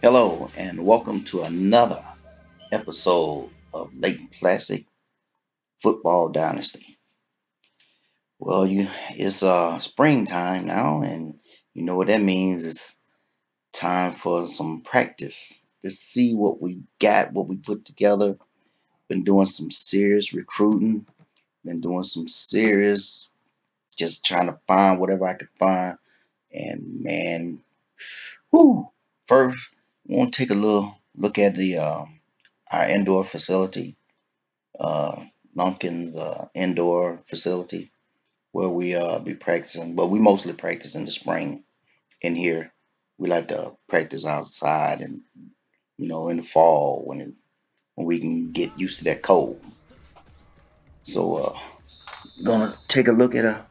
Hello and welcome to another episode of Late Classic Football Dynasty. Well, it's springtime now, and you know what that means. It's time for some practice to see what we got, what we put together. Been doing some serious recruiting, been doing some serious, just trying to find whatever I could find. And man, whoo! First, we want to take a little look at the our indoor facility, uh, Lumpkin's indoor facility, where we be practicing. But we mostly practice in the spring in here. We like to practice outside, and in the fall when we can get used to that cold. So, gonna take a look at a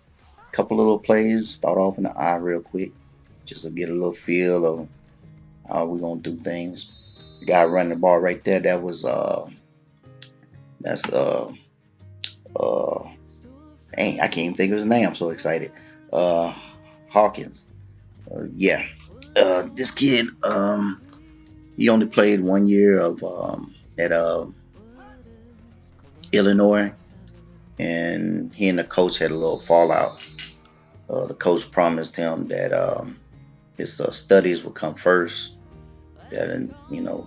couple of little plays. Start off in the eye real quick, just to get a little feel of how we gonna do things. The guy running the ball right there, that's uh dang, I can't even think of his name. I'm so excited. Uh, Hawkins. Yeah. This kid, he only played 1 year of at Illinois, and he and the coach had a little fallout. The coach promised him that his studies would come first, that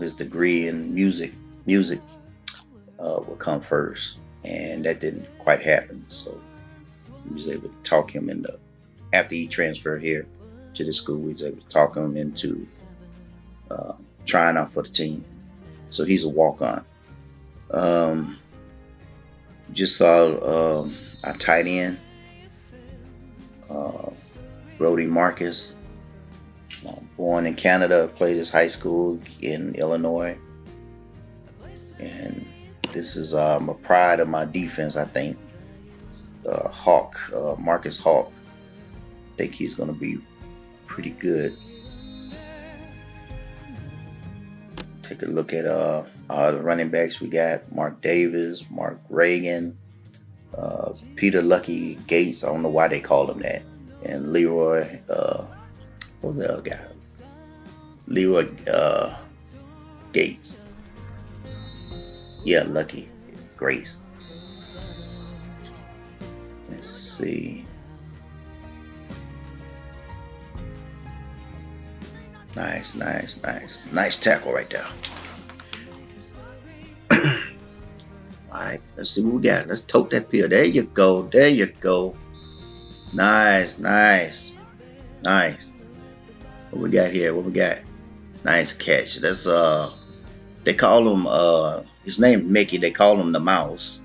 his degree in music would come first, and that didn't quite happen. So he was able to talk him into, after he transferred here to the school, we was able to talk him into trying out for the team. So he's a walk-on. Just saw a tight end, uh, Brody Marcus, born in Canada, played his high school in Illinois, and this is a pride of my defense. I think Marcus Hawk. I think he's going to be pretty good. Take a look at the running backs we got: Mark Davis, Mark Reagan, Peter Lucky Gates. I don't know why they call him that. And Leroy, what was the other guy? Leroy Gates. Yeah, Lucky Grace. Let's see. Nice tackle right there. All right, let's see what we got. Let's tote that pill. There you go. Nice. What we got here? What we got? Nice catch. That's they call him his name Mickey. They call him the Mouse.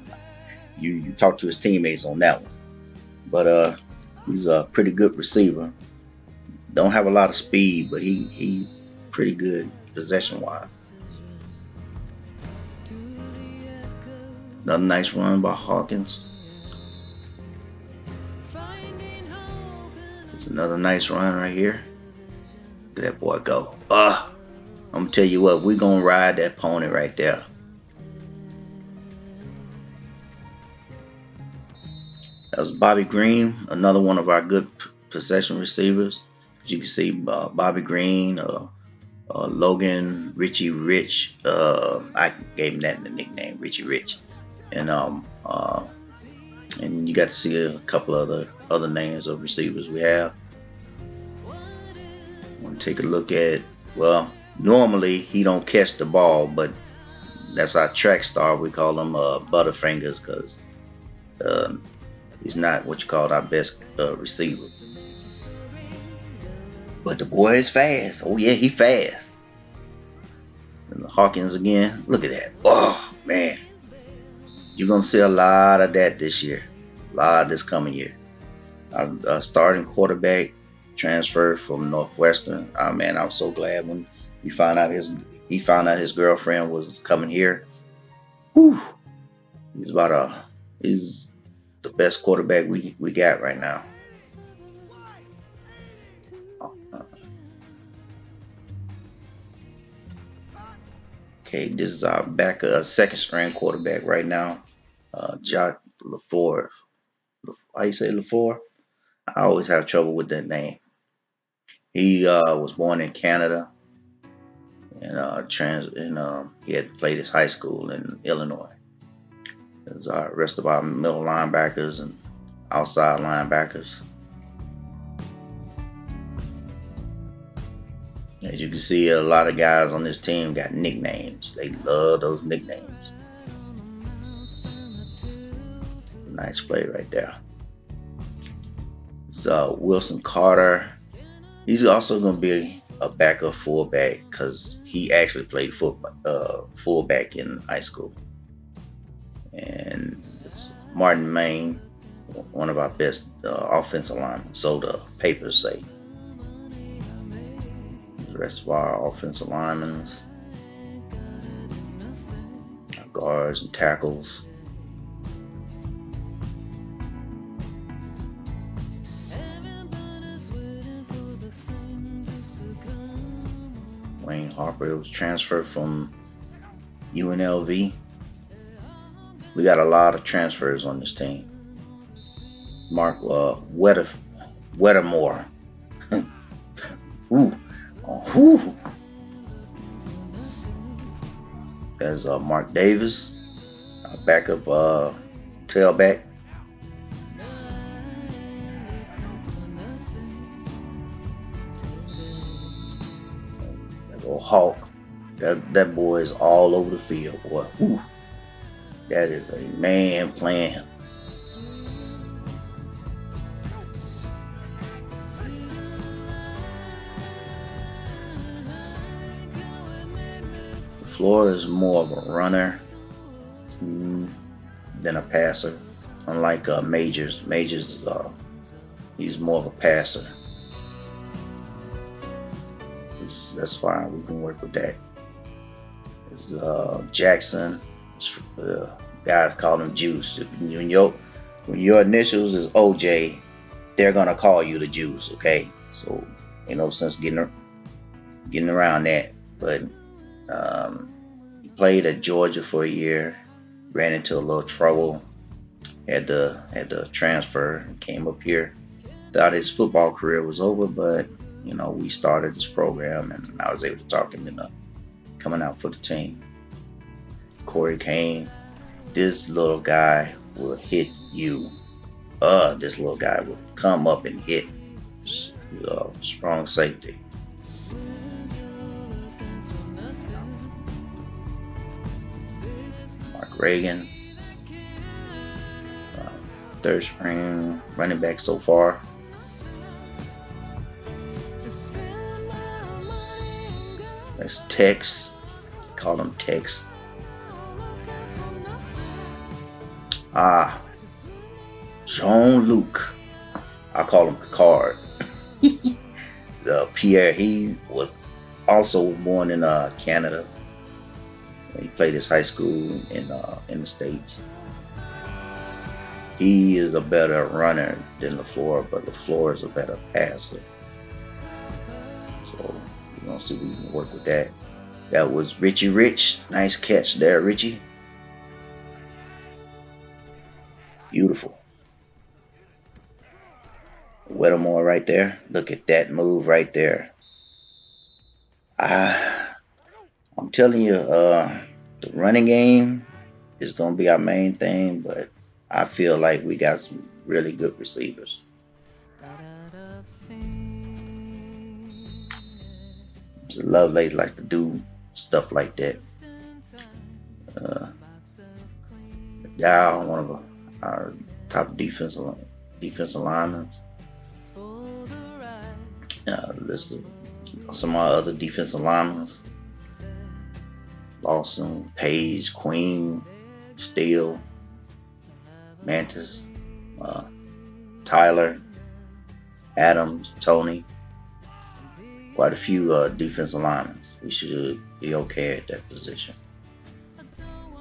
You talk to his teammates on that one. But he's a pretty good receiver. Don't have a lot of speed, but he pretty good possession wise. Another nice run by Hawkins. It's another nice run right here. Look at that boy go. I'm gonna tell you what, we're gonna ride that pony right there. That was Bobby Green, another one of our good possession receivers. As you can see, Bobby Green, Logan, Richie Rich. I gave him that the nickname, Richie Rich. And you got to see a couple other names of receivers we have. I want to take a look at, well, normally he don't catch the ball, but that's our track star. We call him Butterfingers because he's not what you call our best receiver. But the boy is fast. Oh yeah, he fast. And Hawkins again. Look at that. Oh man. You're going to see a lot of that this year. A lot this coming year. Our starting quarterback transferred from Northwestern. Oh man, I was so glad when he found out his girlfriend was coming here. Whew. He's the best quarterback we got right now. Okay, this is our second string quarterback right now, Jock LaFleur. How you say LaFleur? I always have trouble with that name. He was born in Canada, and he had played his high school in Illinois. There's the rest of our middle linebackers and outside linebackers. As you can see, a lot of guys on this team got nicknames. They love those nicknames. Nice play right there. So Wilson Carter, he's also going to be a backup fullback because he actually played fullback in high school. And it's Martin Main, one of our best offensive linemen, so the papers say. The rest of our offensive linemen, our guards and tackles. Wayne Harper was transferred from UNLV. We got a lot of transfers on this team. Mark Wettermore. Ooh. Ooh. There's Mark Davis, backup tailback. That old Hawk. That boy is all over the field, boy. Ooh. That is a man playing. Floor is more of a runner than a passer. Unlike Majors. Majors, he's more of a passer. That's fine. We can work with that. It's Jackson. Guys call him Juice. When your initials is OJ, they're gonna call you the Juice. Okay, so ain't no sense getting around that. But he played at Georgia for a year, ran into a little trouble, had to transfer, came up here. Thought his football career was over, but we started this program, and I was able to talk him into coming out for the team. Corey Kane, this little guy will hit you. This little guy will come up and hit. Strong safety. Mark Reagan, third string running back so far. That's Tex. Call him Tex. Jean-Luc. I call him Picard. Pierre, he was also born in Canada. He played his high school in the States. He is a better runner than LaFleur, but LaFleur is a better passer. So we're gonna see if we can work with that. That was Richie Rich. Nice catch there, Richie. Beautiful. Wettermore right there. Look at that move right there. I'm telling you, the running game is going to be our main thing, but I feel like we got some really good receivers. Lovelace likes to do stuff like that. Dow, one of our top defensive linemen. List of some of our other defensive linemen. Lawson, Page, Queen, Steele, Mantis, Tyler, Adams, Tony. Quite a few defensive linemen. We should be okay at that position.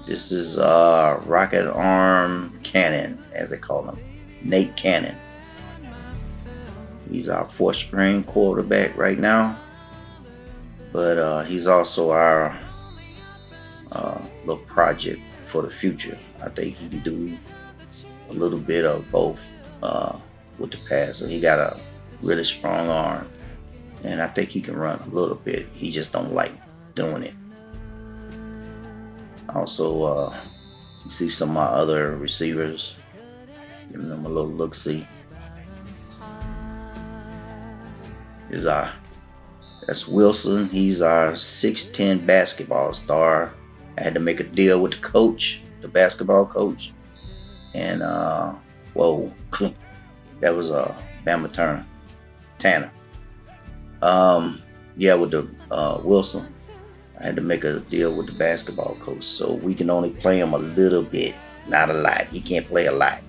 This is Rocket Arm Cannon, as they call him, Nate Cannon. He's our fourth string quarterback right now, but he's also our little project for the future. I think he can do a little bit of both with the pass. So he got a really strong arm, and I think he can run a little bit. He just don't like doing it. Also, you see some of my other receivers, giving them a little look-see. That's Wilson. He's our 6'10" basketball star. I had to make a deal with the coach, the basketball coach, and whoa, that was Bama Turner, Tanner. Yeah, with the Wilson, I had to make a deal with the basketball coach, so we can only play him a little bit, not a lot. He can't play a lot.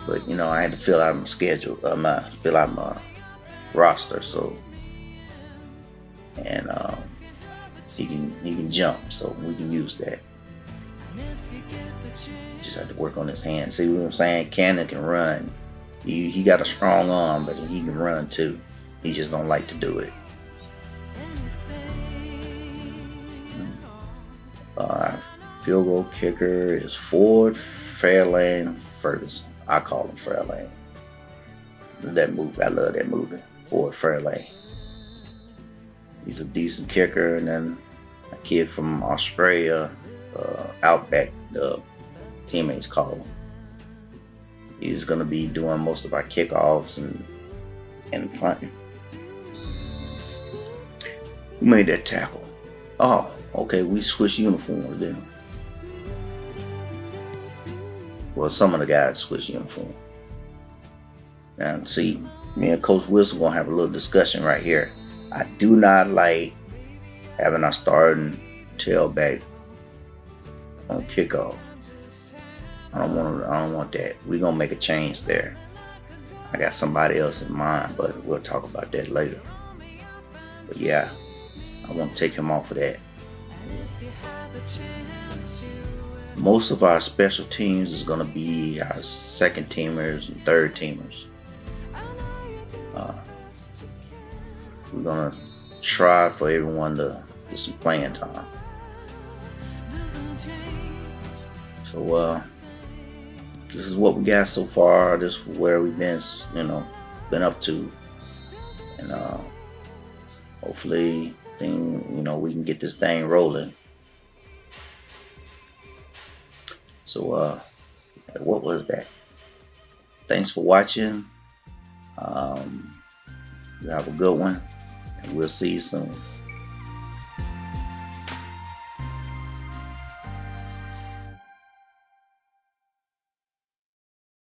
But you know, I had to fill out my schedule, fill out my roster, so and he can jump, so we can use that. Just had to work on his hands. See what I'm saying? Cannon can run. He got a strong arm, but he can run too. He just don't like to do it. Field goal kicker is Ford Fairlane Ferguson. I call him Fairlane. That movie, I love that movie, Ford Fairlane. He's a decent kicker. And then a kid from Australia, Outback, the teammates call him. He's going to be doing most of our kickoffs and punting. Who made that tackle? Oh, okay, we switched uniforms, didn't we? Well, some of the guys switched uniform. Now, see, me and Coach Wilson gonna have a little discussion right here. I do not like having our starting tailback on kickoff. I don't want that. We're gonna make a change there. I got somebody else in mind, but we'll talk about that later. But yeah, I want to take him off of that. Most of our special teams is going to be our second teamers and third teamers. We're going to try for everyone to get some playing time. So this is what we got so far. This is where we've been, been up to, and hopefully, we can get this thing rolling. So, what was that? Thanks for watching. You have a good one, and we'll see you soon.